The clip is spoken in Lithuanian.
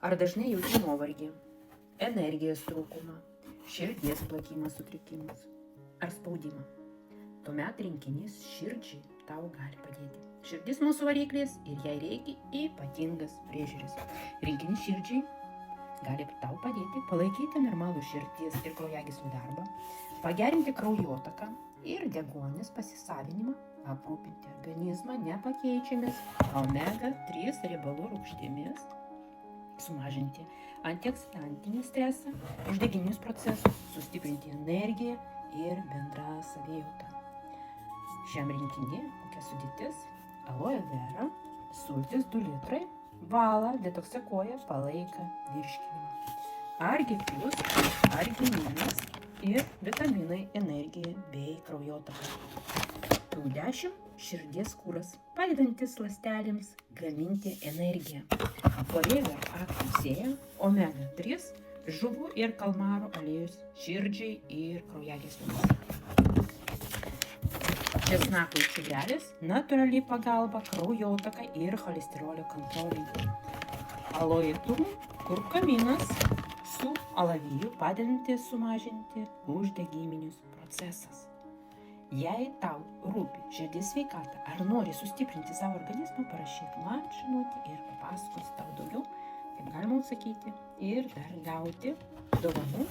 Ar dažnai jauti nuovargį, energijos trūkumą, širdies plakimo sutrikimus ar spaudimą? Tuomet rinkinys širdžiai tau gali padėti. Širdis mūsų variklis ir jai reikia ypatingas priežiūris. Rinkinys širdžiai gali tau padėti palaikyti normalų širdies ir kraujagyslių darbą, pagerinti kraujotaką ir deguonies pasisavinimą, aprūpinti organizmą nepakeičiamis omega-3 riebalų rūgštimis, sumažinti antioksidantinį stresą, uždegiminius procesus, sustiprinti energiją ir bendrą savijautą. Šiam rinkinį kokia sudėtis: aloe vera, sultis 2 litrai, vala, detoksikuoja, palaiko virškinimą. Argi plius, argi minus ir vitaminai, energija bei kraujotaka. Q10 širdies kuras, padedantis ląstelėms gaminti energiją. Forever Active sėja, omega-3, žuvų ir kalmaro aliejus širdžiai ir kraujagyslėms. Česnako čiobrelės, natūrali pagalba kraujotakai ir cholesterolio kontrolei. Aloe turum, kurkuminas su alaviju padedantis sumažinti uždegiminius procesus. Jei tau rūpi širdies sveikata ar nori sustiprinti savo organizmą, parašyk man žinutę ir papasakosiu tau daugiau, kaip galima atsakyti ir dar gauti dovanų